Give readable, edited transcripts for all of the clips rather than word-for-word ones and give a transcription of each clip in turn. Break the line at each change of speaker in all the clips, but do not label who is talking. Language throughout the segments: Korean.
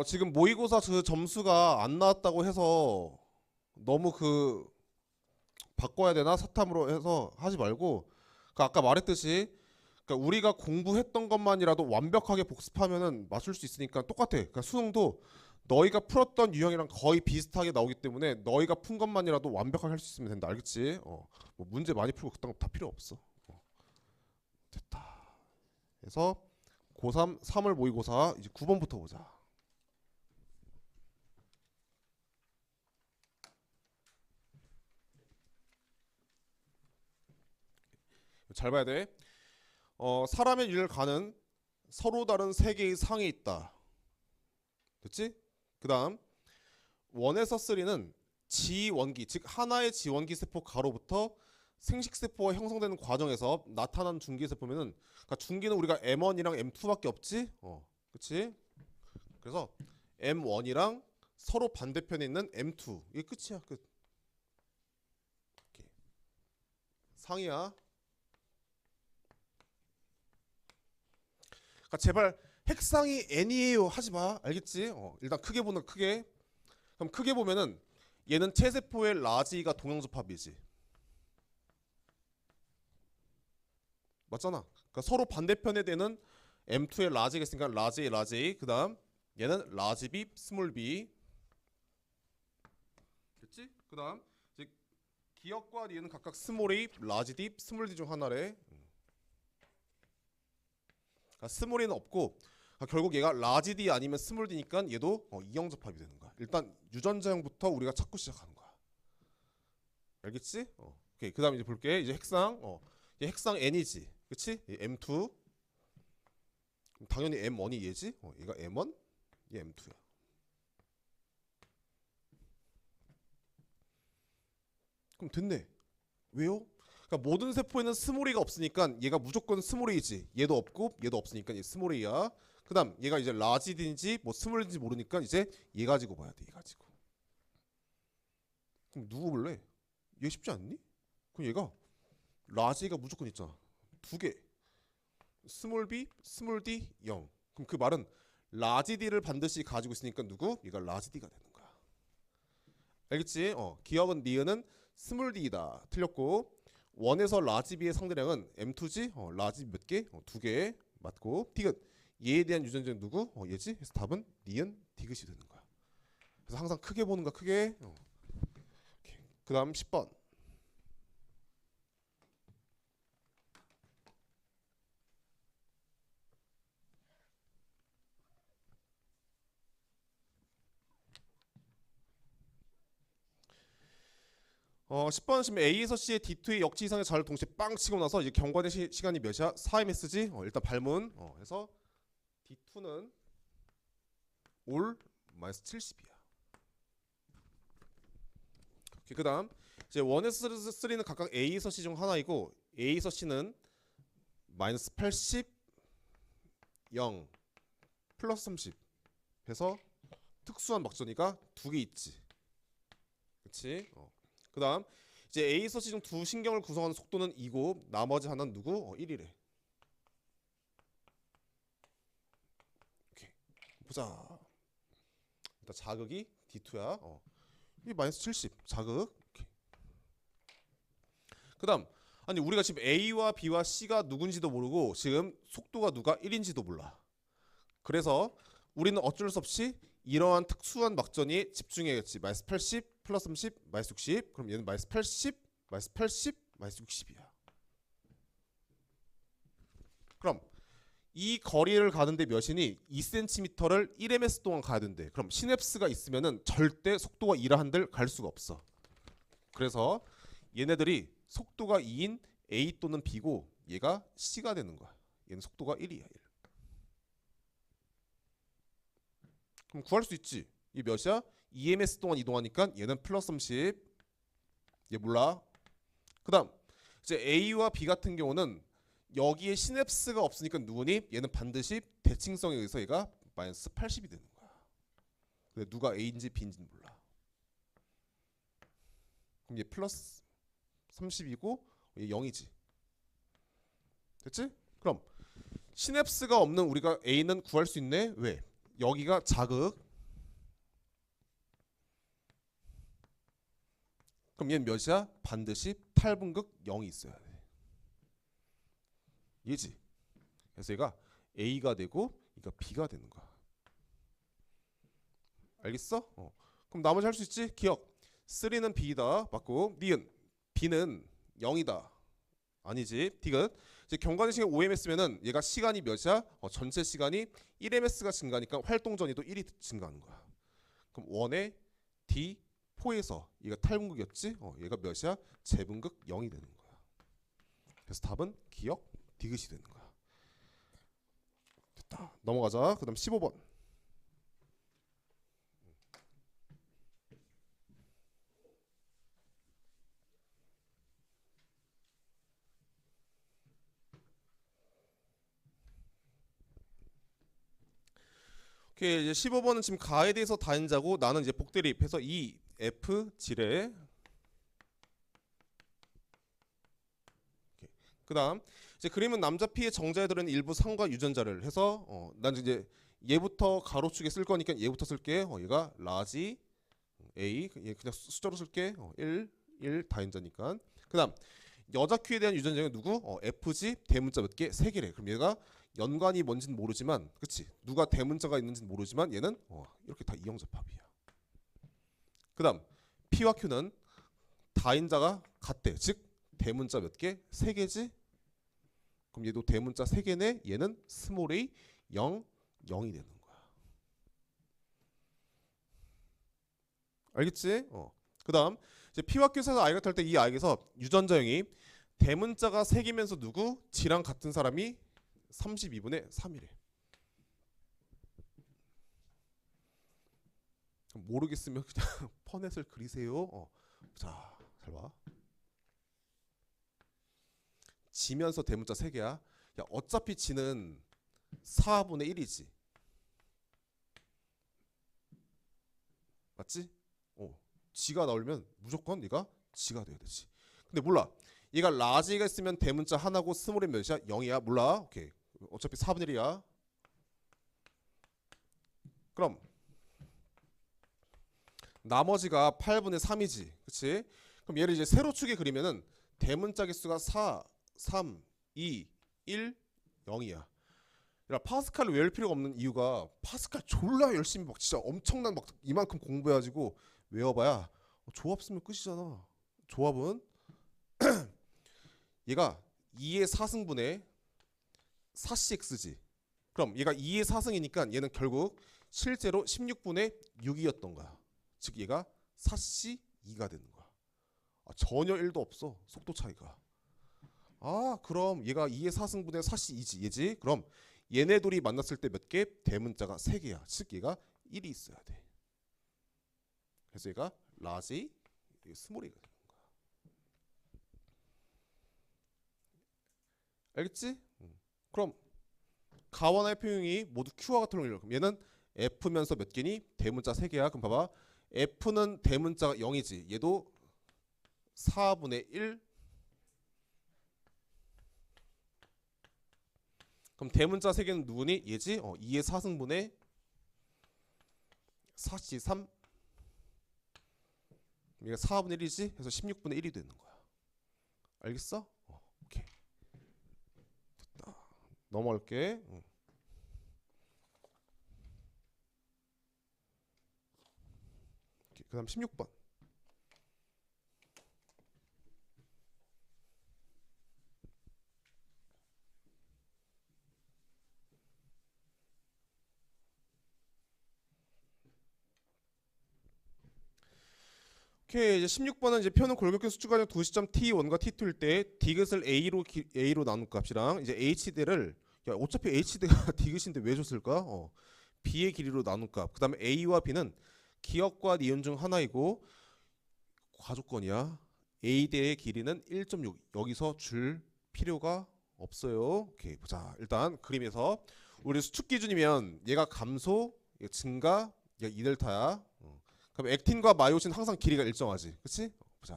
지금 모의고사 그 점수가 안 나왔다고 해서 너무 바꿔야 되나 사탐으로 해서 하지 말고 아까 말했듯이 우리가 공부했던 것만이라도 완벽하게 복습하면은 맞출 수 있으니까 똑같아. 수능도 너희가 풀었던 유형이랑 거의 비슷하게 나오기 때문에 너희가 푼 것만이라도 완벽하게 할 수 있으면 된다. 알겠지? 뭐 문제 많이 풀고 그딴 거 다 필요 없어. 됐다. 그래서 고3 3월 모의고사 이제 9번부터 보자. 잘 봐야 돼. 사람의 일을 가는 서로 다른 세 개의 상이 있다. 됐지? 그 다음 원에서 3는 지원기, 즉 하나의 지원기 세포 가로부터 생식세포가 형성되는 과정에서 나타난 중기세포면은 중기는 우리가 M1이랑 M2밖에 없지? 그치? 그래서 M1이랑 서로 반대편에 있는 M2 이게 끝이야. 끝. 이렇게. 상이야. 제발 핵상이 n이에요 하지마. 알겠지? 일단 크게 보는 크게. 그럼 크게 보면은 얘는 체세포의 라지가 동형접합이지. 맞잖아. 서로 반대편에 되는 M2의 라지가 있으니까 라지 라지. 그 다음 얘는 라지 B 스몰 B. 됐지? 그 다음 기역과 리는 각각 스몰 A, 라지 D, 스몰 D 중 하나래. 스몰 A는 없고 결국 얘가 라지 D 아니면 스몰 D니까 얘도 이형접합이 되는 거야. 일단 유전자형부터 우리가 찾고 시작하는 거야. 알겠지? 오케이. 그 다음 이제 볼게. 이제 핵상. 얘 핵상 N이지. 그치? 얘 M2. 당연히 M1이 얘지? 얘가 M1, 얘 M2야. 그럼 됐네. 왜요? 모든 세포에는 스몰이가 없으니까 얘가 무조건 스몰이지. 얘도 없고 얘도 없으니까 얘 스몰이야. 그 다음 얘가 이제 라지딘지 뭐 스몰인지 모르니까 이제 얘 가지고 봐야 돼. 얘 가지고. 그럼 누구 볼래? 얘 쉽지 않니? 그럼 얘가 라지가 무조건 있잖아. 두 개. 스몰 b, 스몰 d, 0. 그럼 그 말은 라지 d를 반드시 가지고 있으니까 누구? 얘가 라지 d가 되는 거야. 알겠지? 기억은 니은은 스몰 d이다. 틀렸고 원에서 라지 b의 상대량은 m2지? 라지 몇 개? 두 개. 맞고 디귿 얘에 대한 유전자는 누구? 얘지? 그래서 답은 니은 디귿이 되는 거야. 그래서 항상 크게 보는 거야. 크게. 그 다음 10번. 10번 지금 A에서 C의 D2의 역지 이상의 자를 동시에 빵 치고 나서 이제 경과의 시간이 몇이야? 4ms지? 일단 발문. 해서 D2는 올 마이너스 70이야. 그 다음 이제 1에서 3는 각각 A에서 C 중 하나이고 A에서 C는 마이너스 80, 0, 플러스 30 해서 특수한 막전이가 두 개 있지. 그치? 그 다음 이제 A에서 C 중 두 신경을 구성하는 속도는 2고 나머지 하나는 누구? 1이래. 오케이. 보자. 일단 자극이 D2야. 이 마이너스 70 자극. 그 다음 아니 우리가 지금 A와 B와 C가 누군지도 모르고 지금 속도가 누가 1인지도 몰라. 그래서 우리는 어쩔 수 없이 이러한 특수한 막전이 집중해야겠지. 마이너스 80 플러스 30 마이너스 60. 그럼 얘는 마이너스 80 마이너스 80 마이너스 60이야. 그럼 이 거리를 가는데 몇이니 2cm를 1ms 동안 가야 된대. 그럼 시냅스가 있으면은 절대 속도가 2라 한들 갈 수가 없어. 그래서 얘네들이 속도가 2인 A 또는 B고 얘가 C가 되는 거야. 얘는 속도가 1이야. 1. 그럼 구할 수 있지. 이 몇이야? 2ms 동안 이동하니까 얘는 플러스 30. 얘 몰라. 그 다음 이제 A와 B 같은 경우는 여기에 시냅스가 없으니까 누구니? 얘는 반드시 대칭성에 의해서 얘가 마이너스 80이 되는 거야. 근데 누가 A인지 B인지는 몰라. 그럼 얘 플러스 30이고 얘 0이지. 됐지? 그럼 시냅스가 없는 우리가 A는 구할 수 있네. 왜? 여기가 자극. 그럼 얘는 몇이야? 반드시 탈분극 0이 있어야 돼. 얘지. 그래서 얘가 A가 되고 얘가 B가 되는 거야. 알겠어? 그럼 나머지 할 수 있지? 기억. 3는 B다. 맞고. 니은 B는 0이다. 아니지. 디귿. 이제 경과의 시간 OMS면은 얘가 시간이 몇이야? 전체 시간이 1ms가 증가하니까 활동 전이도 1이 증가하는 거야. 그럼 1의 D4에서 얘가 탈분극이었지? 얘가 몇이야? 재분극 0이 되는 거야. 그래서 답은 기억 디귿이 되는 거야. 됐다. 넘어가자. 그다음 15번. 오케이, 이제 15번은 지금 가에 대해서 다인자고 나는 이제 복대립해서 E, F, 지뢰. 그다음 이제 그림은 남자 P의 정자에 들어있는 일부 상과 유전자를 해서 난 이제 얘부터 가로축에 쓸 거니까 얘부터 쓸게. 얘가 라지 A, 얘 그냥 숫자로 쓸게. 1 다인자니까. 그다음 여자 Q에 대한 유전자가 누구? FG 대문자 몇 개? 3개래. 그럼 얘가 연관이 뭔지는 모르지만, 그치? 누가 대문자가 있는지는 모르지만 얘는 이렇게 다 이형제합이야. 그다음 P와 Q는 다인자가 같대. 즉 대문자 몇 개? 3개지? 그럼 얘도 대문자 3개네. 얘는 스몰 a 0, 0이 되는 거야. 알겠지? 그다음 이제 P와 Q 사이에서 i가 탈 때 이 i에서 유전자형이 대문자가 3개면서 누구? G랑 같은 사람이 32분의 3이래. 모르겠으면 그냥 퍼넷을 그리세요. 자, 잘 봐. 지면서 대문자 3개야. 야, 어차피 G는 4분의 1이지. 맞지? G가 나오면 무조건 얘가 G가 돼야 되지. 근데 몰라. 얘가 라지가 있으면 대문자 하나고 스몰이 몇이야? 0이야. 몰라. 오케이. 어차피 4분의 1이야. 그럼 나머지가 8분의 3이지. 그치? 그럼 얘를 이제 세로축에 그리면은 대문자 개수가 4, 3, 2, 1, 0이야. 그러니까 파스칼을 외울 필요가 없는 이유가 파스칼 졸라 열심히 막 진짜 엄청난 막 이만큼 공부해가지고 외워봐야 조합 쓰면 끝이잖아. 조합은 얘가 2의 4승분의 4cx지. 그럼 얘가 2의 4승이니까 얘는 결국 실제로 16분의 6이었던 거야. 즉 얘가 4c2가 되는 거야. 전혀 1도 없어. 속도 차이가. 그럼 얘가 2의 4승분의 4c2지. 얘지? 그럼 얘네 둘이 만났을 때 몇 개? 대문자가 3개야. 즉 얘가 1이 있어야 돼. 그래서 얘가 라지, 스몰이가 되는 거야. 알겠지? 그럼 가와 F형이 모두 Q와 같은 형이야. 그럼 얘는 F면서 몇 개니? 대문자 3개야. 그럼 봐봐. F는 대문자가 0이지. 얘도 4분의 1. 그럼 대문자 3개는 누구니? 얘지? 2의 4승분의 4c3. 얘가 4분의 1이지? 해서 16분의 1이 되는 거야. 알겠어? 오케이. 됐다. 넘어갈게. 그 다음 16번. 오케이, 이제 16번은 이제 표는 골격계 수축 과정 두 시점 T1과 T2일 때 디귿을 A로 나눈 값이랑 이제 HD를 어차피 HD가 디귿인데 왜 줬을까? B의 길이로 나눈 값. 그다음에 A와 B는 기역과 니은 중 하나이고 과조건이야. A대의 길이는 1.6. 여기서 줄 필요가 없어요. 오케이, 보자. 일단 그림에서 우리 수축 기준이면 얘가 감소, 얘가 증가, 얘가 2델타야. 그럼 액틴과 마이오신 항상 길이가 일정하지. 그치? 보자.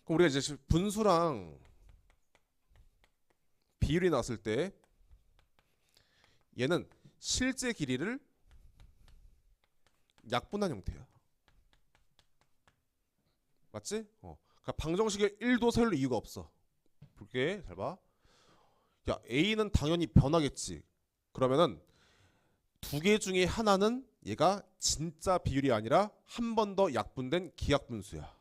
그럼 우리가 이제 분수랑 비율이 나왔을 때 얘는 실제 길이를 약분한 형태야. 맞지? 그러니까 방정식에 1도 세울 이유가 없어. 볼게. 잘 봐. 야, A는 당연히 변하겠지. 그러면은 두 개 중에 하나는 얘가 진짜 비율이 아니라 한 번 더 약분된 기약분수야.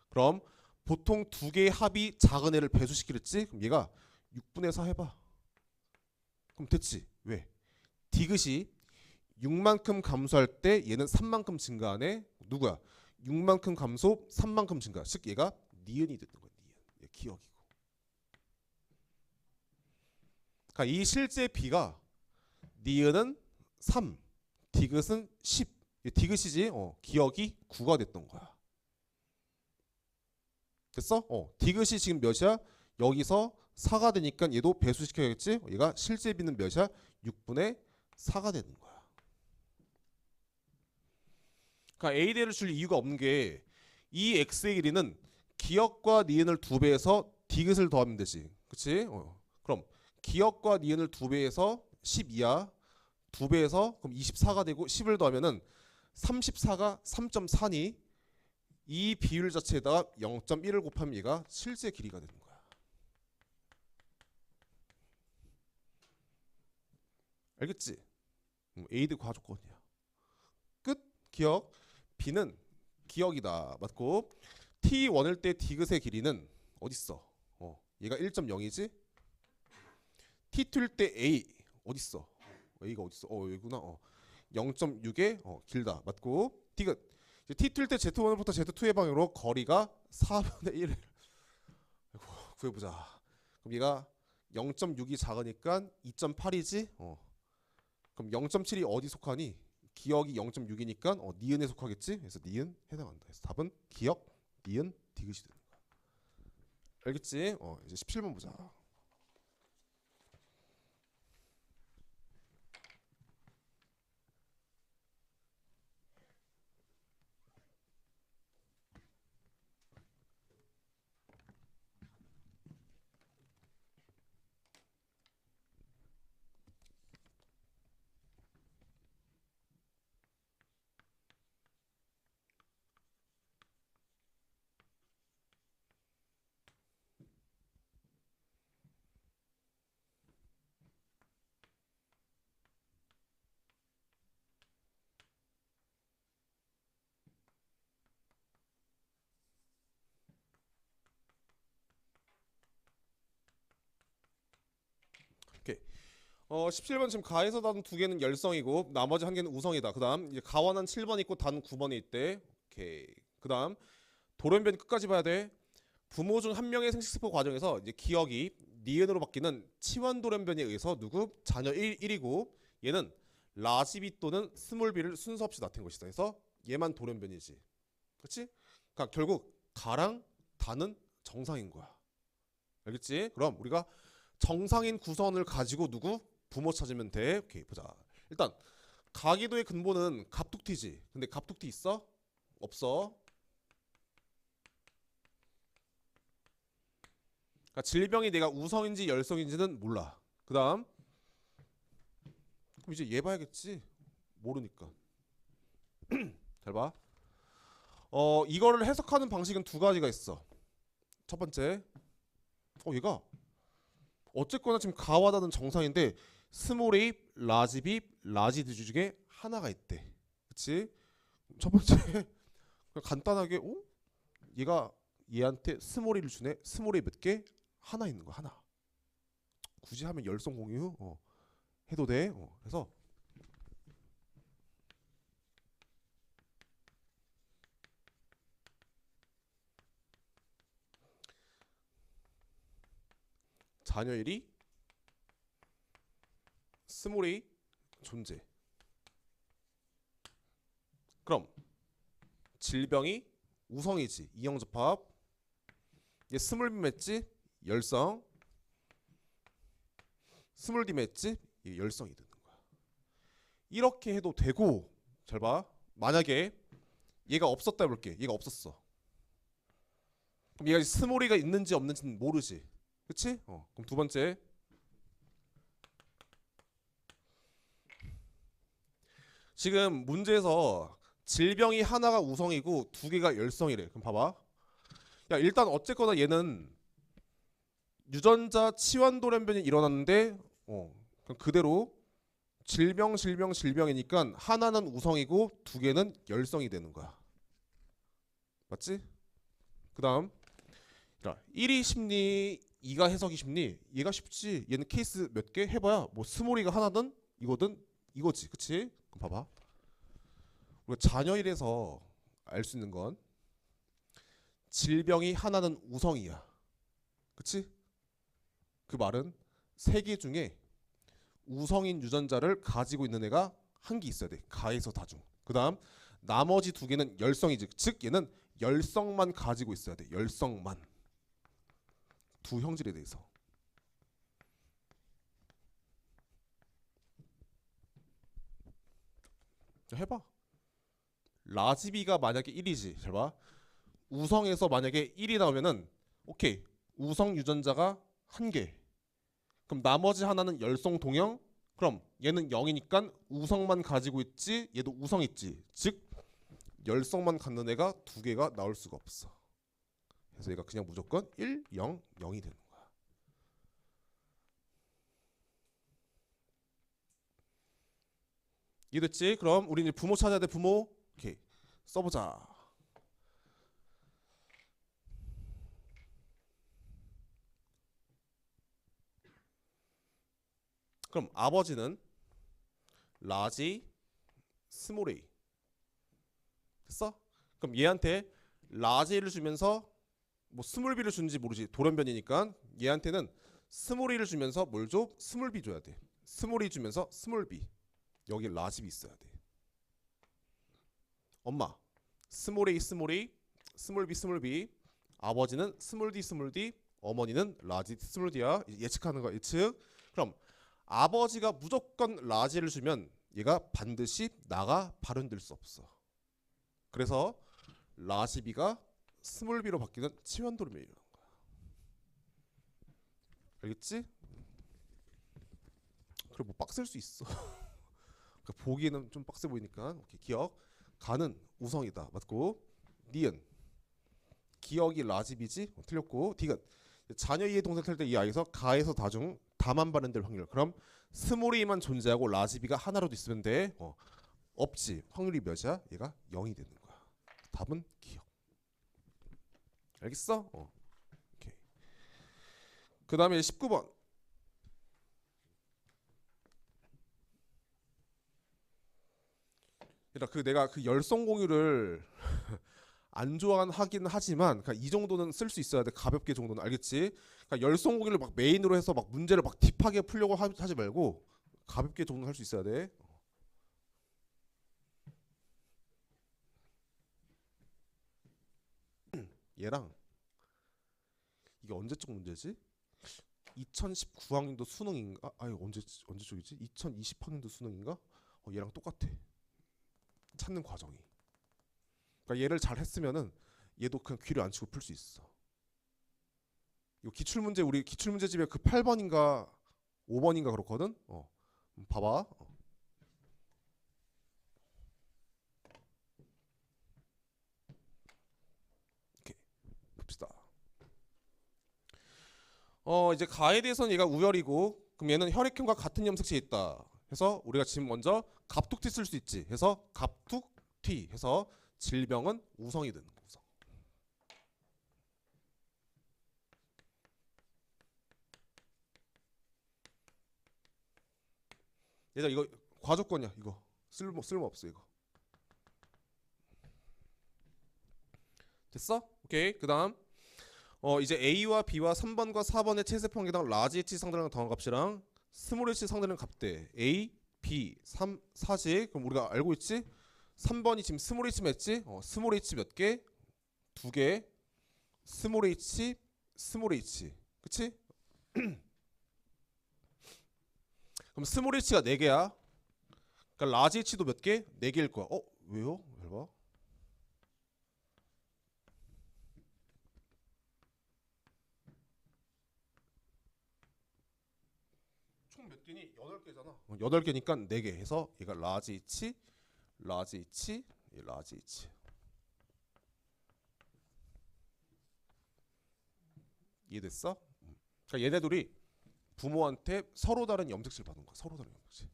그럼 보통 두 개의 합이 작은 애를 배수시키랬지? 그럼 얘가 6분의 4 해봐. 그럼 됐지. 왜? 디귿이 6만큼 감소할 때 얘는 3만큼 증가하네. 누구야? 6만큼 감소 3만큼 증가. 즉 얘가 니은이 되는 거야. 니은. 얘 기억이고. 그러니까 이 실제 B가 니은은 3, 디귿은 10. 디귿이지. 기억이 9가 됐던 거야. 됐어? 디귿이 지금 몇이야? 여기서 4가 되니까 얘도 배수시켜야겠지? 얘가 실제 B는 몇이야? 6분의 4가 되는 거야. 그러니까 A대를 줄 이유가 없는 게 이 X의 길이는 기억과 니은을 2배해서 디귿을 더하면 되지. 그치? 그럼 기억과 니은을 2배해서 12야. 2배해서 그럼 24가 되고 10을 더하면은 34가 3.4니 이 비율 자체에다가 0.1을 곱하면 얘가 실제 길이가 되는 거야. 알겠지? A대 과조건이야. 끝. 기억. B는 기억이다. 맞고 T1일 때 디귿의 길이는 어딨어? 얘가 1.0이지? T2일 때 A 어딨어? A가 어딨어? 여기구나. 0.6에 길다. 맞고 디귿. T2일 때 Z1부터 Z2의 방향으로 거리가 4분의 1을 구해보자. 그럼 얘가 0.6이 작으니까 2.8이지? 그럼 0.7이 어디 속하니? 기억이 0.6이니까 니은에 속하겠지? 그래서 니은 해당한다. 그래서 답은 기억, 니은, 디귿이 되는 거야. 알겠지? 이제 17번 보자. 오케이. 17번 지금 가에서 단 두 개는 열성이고 나머지 한 개는 우성이다. 그다음 이제 가완한 7번 있고 단 9번에 있대. 오케이. 그다음 돌연변 끝까지 봐야 돼. 부모 중 한 명의 생식세포 과정에서 이제 기억이 니은으로 바뀌는 치환 돌연변에 의해서 누구? 자녀 1이고 얘는 라지 B 또는 스몰 b를 순서 없이 나타낸 것이다. 그래서 얘만 돌연변이지. 그렇지? 그러니까 결국 가랑 다는 정상인 거야. 알겠지? 그럼 우리가 정상인 구성원을 가지고 누구? 부모 찾으면 돼. 오케이 보자. 일단 가기도의 근본은 갑툭튀지. 근데 갑툭튀 있어? 없어. 그러니까 질병이 내가 우성인지 열성인지는 몰라. 그 다음 그럼 이제 얘 봐야겠지. 모르니까. 잘 봐. 이거를 해석하는 방식은 두 가지가 있어. 첫 번째 얘가 어쨌거나 지금 가와다는 정상인데 스몰 A, 라지 B, 라지 D 중에 하나가 있대. 그치? 첫 번째 간단하게 얘가 얘한테 스몰 A를 주네. 스몰 A 몇 개? 하나 있는 거 하나. 굳이 하면 열성 공유 해도 돼. 그래서 자녀일이 스몰 A 존재. 그럼 질병이 우성이지. 이형접합. 얘 스몰 B 맺지? 열성. 스몰 D 맺지? 얘 열성이 되는 거야. 이렇게 해도 되고 잘 봐. 만약에 얘가 없었다 해볼게. 얘가 없었어. 그럼 얘가 스몰 A가 있는지 없는지는 모르지. 그치? 그럼 두 번째 지금 문제에서 질병이 하나가 우성이고 두 개가 열성이래. 그럼 봐봐. 야 일단 어쨌거나 얘는 유전자 치환 돌연변이 일어났는데 그럼 그대로 질병이니까 하나는 우성이고 두 개는 열성이 되는 거야. 맞지? 그 다음 1이 심리 2가 해석이 심리. 얘가 쉽지. 얘는 케이스 몇 개 해봐야 뭐 스몰이가 하나든 이거든 이거지. 그치? 그럼 봐봐. 우리가 잔여일에서 알 수 있는 건 질병이 하나는 우성이야. 그치? 그 말은 세 개 중에 우성인 유전자를 가지고 있는 애가 한 개 있어야 돼. 가에서 다중. 그 다음 나머지 두 개는 열성이지. 즉 얘는 열성만 가지고 있어야 돼. 열성만. 두 형질에 대해서. 해봐. 라지비가 만약에 1이지. 잘 봐. 우성에서 만약에 1이 나오면은 오케이. 우성 유전자가 한 개. 그럼 나머지 하나는 열성 동형. 그럼 얘는 0이니까 우성만 가지고 있지. 얘도 우성 있지. 즉 열성만 갖는 애가 두 개가 나올 수가 없어. 그래서 얘가 그냥 무조건 1, 0, 0이 되는 거야. 이해됐지? 그럼 우리 이제 부모 찾아야 돼. 부모. 오케이. 써보자. 그럼 아버지는 라지 스몰 a. 됐어? 그럼 얘한테 라지를 주면서 뭐 스몰 b를 준지 모르지. 돌연변이니까 얘한테는 스몰 a를 주면서 뭘 줘? 스몰 b 줘야 돼. 스몰 a 주면서 스몰 b. 여기 라지비 있어야 돼. 엄마 스몰 a 스몰 a 스몰 b 스몰 b. 아버지는 스몰 d 어머니는 라지 스몰 d야. 예측하는 거 예측. 그럼 아버지가 무조건 라지를 주면 얘가 반드시 나가 발현될 수 없어. 그래서 라지비가 스몰 b로 바뀌는 치환돌면이 일어나는 거야. 알겠지? 그래 뭐 빡셀 수 있어. 그러니까 보기에는 좀 빡세 보이니까 오케이, 기억. 가는 우성이다. 맞고. 니은 기억이 라지비지? 틀렸고. 디귿 자녀 이해 동사 탈 때 이 아이에서 가에서 다중 다만 발현될 확률. 그럼 스몰 a만 존재하고 라지비가 하나라도 있으면 돼. 없지. 확률이 몇이야? 얘가 0이 되는 거야. 답은 기억. 알겠어? 오케이. 그 다음에 19번. 그러니까 내가 그 열성 공유를 안 좋아하긴 하지만 그러니까 이 정도는 쓸 수 있어야 돼. 가볍게 정도는. 알겠지? 그러니까 열성 공유를 막 메인으로 해서 막 문제를 막 딥하게 풀려고 하지 말고 가볍게 정도는 할 수 있어야 돼. 얘랑 이게 언제적 문제지? 2019학년도 수능인가? 아유 언제 쪽이지? 2020학년도 수능인가? 얘랑 똑같아. 찾는 과정이. 그러니까 얘를 잘 했으면은 얘도 그냥 귀를 안 치고 풀 수 있어. 이거 기출문제 우리 기출문제집에 그 8번인가 5번인가 그렇거든. 봐봐. 이렇게 봅시다. 이제 가에 대해서는 얘가 우열이고 그럼 얘는 혈액형과 같은 염색체에 있다. 해서 우리가 지금 먼저 갑툭튀 쓸 수 있지. 해서 갑툭튀 해서 질병은 우성이 되는 거. 우성. 얘들아 이거 과조건이야. 이거 쓸모 없어 이거. 됐어? 오케이. 그다음 이제 A와 B와 3번과 4번의 체세포 관계당 라지 H 상대랑 더한 값이랑 스몰 h 상대는 값대. A, B, 3, 4지. 그럼 우리가 알고 있지? 3번이 지금 스몰 h 맺지? 스몰 h 몇 개? 2개. 스몰 h, 스몰 h. 그치? 그럼 스몰 h가 4개야. 그러니까 라지 h도 몇 개? 4개일 거야. 왜요? 잘 봐. 총 몇 개니? 8개잖아. 8개니까 4개 해서 얘가 라지 h 라지 H, 라지 H. 이해됐어? 그러니까 얘네들이 부모한테 서로 다른 염색실 받은 거야. 서로 다른 염색실.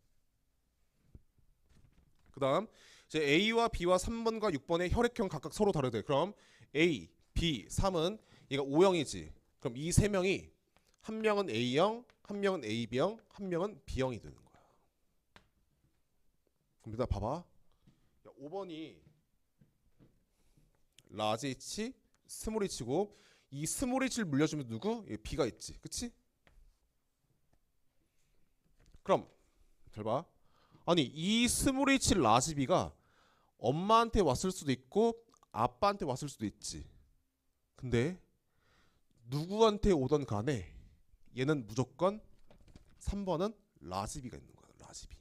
그다음 이제 A와 B와 3번과 6번의 혈액형 각각 서로 다르대. 그럼 A, B, 3은 얘가 O형이지. 그럼 이 세 명이 한 명은 A형, 한 명은 AB형, 한 명은 B형이 되는 거야. 그럼 일단 봐봐. 5번이 라지 H, 스몰 H고 이 스몰 H를 물려주면 누구? B가 있지. 그치? 그럼 잘 봐. 아니 이 스몰 H 라지 B가 엄마한테 왔을 수도 있고 아빠한테 왔을 수도 있지. 근데 누구한테 오던 간에 얘는 무조건 3번은 라지 B가 있는 거야. 라지 B.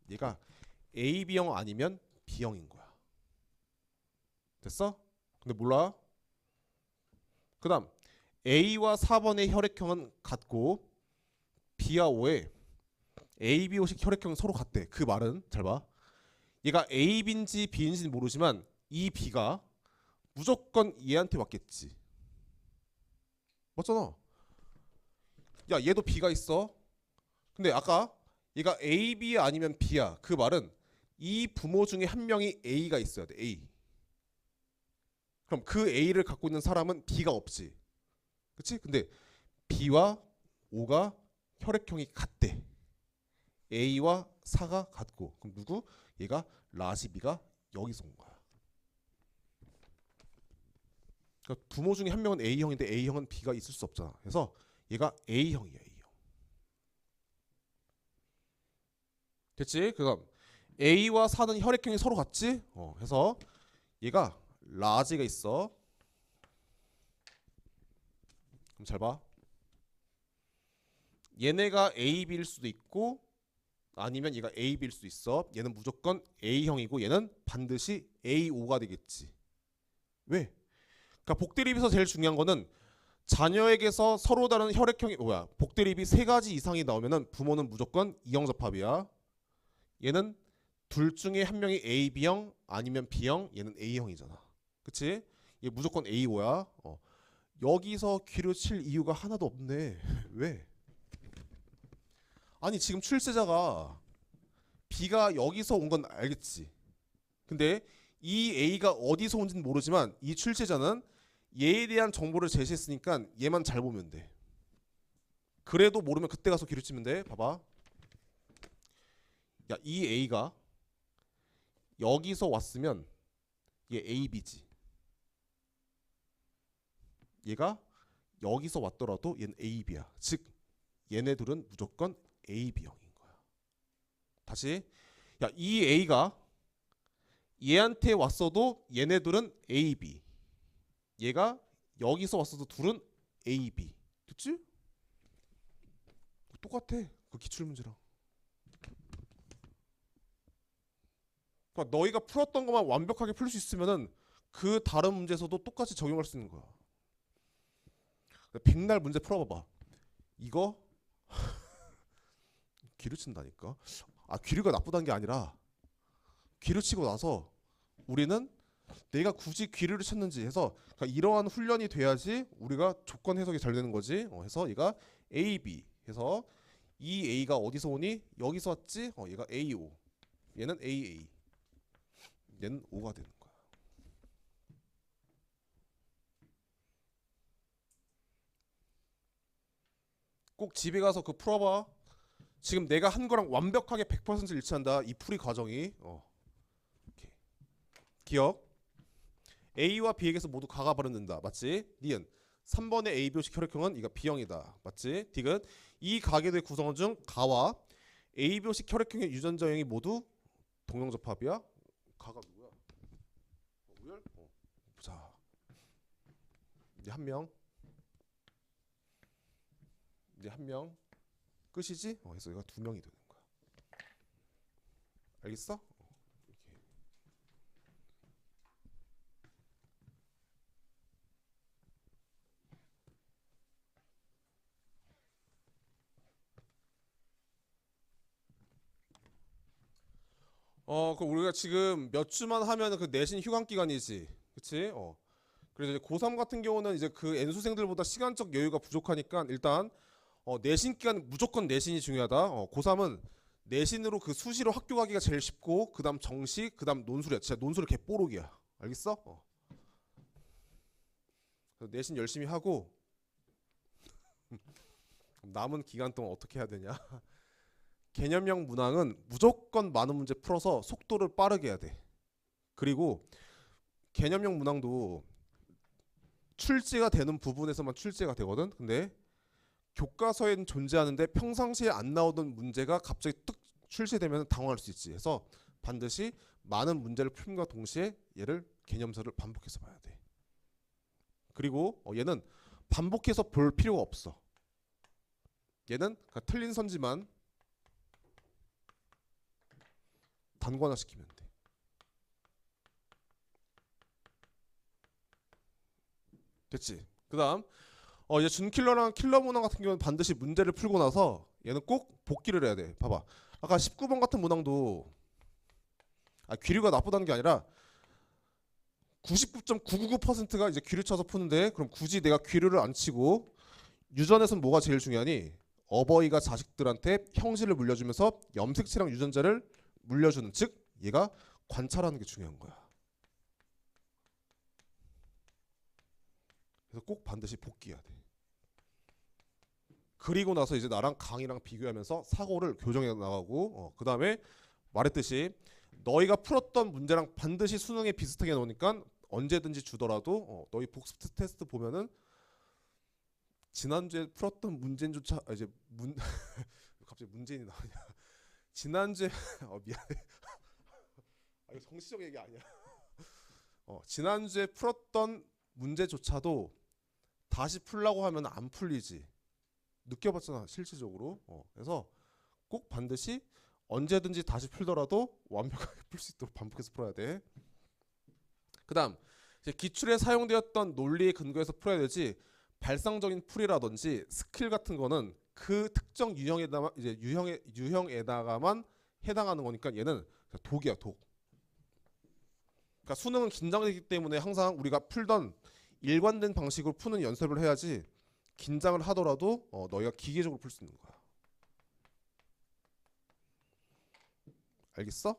얘가 AB형 아니면 B형인 거야. 됐어? 근데 몰라? 그 다음 A와 4번의 혈액형은 같고 B와 O의 ABO식 혈액형은 서로 같대. 그 말은 잘 봐. 얘가 AB인지 B인지는 모르지만 이 B가 무조건 얘한테 왔겠지. 맞잖아. 야 얘도 B가 있어. 근데 아까 얘가 AB 아니면 B야. 그 말은 이 부모 중에 한 명이 A가 있어야 돼. A. 그럼 그 A를 갖고 있는 사람은 B가 없지. 그치? 근데 B와 O가 혈액형이 같대. A와 4가 같고. 그럼 누구? 얘가 라지 B가 여기서 온 거야. 그러니까 부모 중에 한 명은 A형인데 A형은 B가 있을 수 없잖아. 그래서 얘가 A형이야. A형. 됐지? 그럼 A와 4는 혈액형이 서로 같지? 해서 얘가 라지가 있어. 그럼 잘 봐. 얘네가 AB일 수도 있고 아니면 얘가 AB일 수도 있어. 얘는 무조건 A형이고 얘는 반드시 AO가 되겠지. 왜? 그러니까 복대립에서 제일 중요한 거는 자녀에게서 서로 다른 혈액형이 복대립이 3가지 이상이 나오면은 부모는 무조건 이형접합이야. 얘는 둘 중에 한 명이 AB형 아니면 B형, 얘는 A형이잖아. 그치? 얘 무조건 AO야. 여기서 귀를 칠 이유가 하나도 없네. 왜? 아니 지금 출세자가 B가 여기서 온 건 알겠지. 근데 이 A가 어디서 온지는 모르지만 이 출세자는 얘에 대한 정보를 제시했으니까 얘만 잘 보면 돼. 그래도 모르면 그때 가서 귀를 치면 돼. 봐봐. 야, 이 A가 여기서 왔으면 얘 AB지. 얘가 여기서 왔더라도 얘는 AB야. 즉 얘네 둘은 무조건 AB형인 거야. 다시. 야, 이 A가 얘한테 왔어도 얘네 둘은 AB. 얘가 여기서 왔어도 둘은 AB. 됐지? 똑같아. 그 기출문제랑. 그러니까 너희가 풀었던 것만 완벽하게 풀 수 있으면은 그 다른 문제에서도 똑같이 적용할 수 있는 거야. 백날 문제 풀어봐봐. 이거 귀를 친다니까. 귀류가 나쁘다는 게 아니라 귀를 치고 나서 우리는 내가 굳이 귀를 쳤는지 해서 그러니까 이러한 훈련이 돼야지 우리가 조건 해석이 잘 되는 거지. 해서 얘가 A, B 해서 이 A가 어디서 오니? 여기서 왔지? 얘가 AO. 얘는 AA. 얘는 O가 되는 거야. 꼭 집에 가서 그 풀어봐. 지금 내가 한 거랑 완벽하게 100% 일치한다. 이 풀이 과정이. 오케이. 기억. A와 B에게서 모두 가가 발현된다. 맞지? 니은 3번의 ABO식 혈액형은 이가 B형이다. 맞지? 디귿 이 가계도의 구성원 중 가와 ABO식 혈액형의 유전자형이 모두 동형접합이야. 가가 누구야? 우열? 보자. 이제 한 명. 이제 한 명. 끝이지? 그래서 얘가 2명이 되는 거야. 알겠어? 그 우리가 지금 몇 주만 하면 그 내신 휴강 기간이지, 그렇지? 그래서 이제 고3 같은 경우는 이제 그 N수생들보다 시간적 여유가 부족하니까 일단 내신 기간 무조건 내신이 중요하다. 고3은 내신으로 그 수시로 학교 가기가 제일 쉽고 그다음 정시, 그다음 논술이야. 진짜 논술은 개뽀록이야. 알겠어? 그래서 내신 열심히 하고 남은 기간 동안 어떻게 해야 되냐? 개념형 문항은 무조건 많은 문제 풀어서 속도를 빠르게 해야 돼. 그리고 개념형 문항도 출제가 되는 부분에서만 출제가 되거든. 근데 교과서에는 존재하는데 평상시에 안 나오던 문제가 갑자기 뚝 출시되면 당황할 수 있지. 그래서 반드시 많은 문제를 풀음과 동시에 얘를 개념서를 반복해서 봐야 돼. 그리고 얘는 반복해서 볼 필요가 없어. 얘는 그냥 틀린 선지만 단관화 시키면 돼. 됐지? 그 다음 이제 준킬러랑 킬러 문항 같은 경우는 반드시 문제를 풀고 나서 얘는 꼭 복기를 해야 돼. 봐봐. 아까 19번 같은 문항도 귀류가 나쁘다는 게 아니라 99.999%가 이제 귀류 쳐서 푸는데 그럼 굳이 내가 귀류를 안 치고 유전에서는 뭐가 제일 중요하니? 어버이가 자식들한테 형질을 물려주면서 염색체랑 유전자를 물려주는, 즉 얘가 관찰하는 게 중요한 거야. 그래서 꼭 반드시 복기해야 돼. 그리고 나서 이제 나랑 강의랑 비교하면서 사고를 교정해 나가고 그 다음에 말했듯이 너희가 풀었던 문제랑 반드시 수능에 비슷하게 나오니까 언제든지 주더라도 너희 복습 테스트 보면은 지난주에 풀었던 문제조차 이제 갑자기 문재인이 나오냐. 지난주에 미안해. 이거 정치적 얘기 아니야. 지난주에 풀었던 문제조차도 다시 풀라고 하면 안 풀리지. 느껴봤잖아 실질적으로. 그래서 꼭 반드시 언제든지 다시 풀더라도 완벽하게 풀 수 있도록 반복해서 풀어야 돼. 그다음 이제 기출에 사용되었던 논리에 근거해서 풀어야 되지. 발상적인 풀이라든지 스킬 같은 거는 그 특정 유형에다만 이제 유형에다가만 해당하는 거니까 얘는 독이야, 독. 그러니까 수능은 긴장되기 때문에 항상 우리가 풀던 일관된 방식으로 푸는 연습을 해야지. 긴장을 하더라도 너희가 기계적으로 풀 수 있는 거야. 알겠어?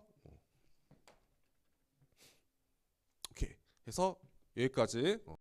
오케이. 해서 여기까지.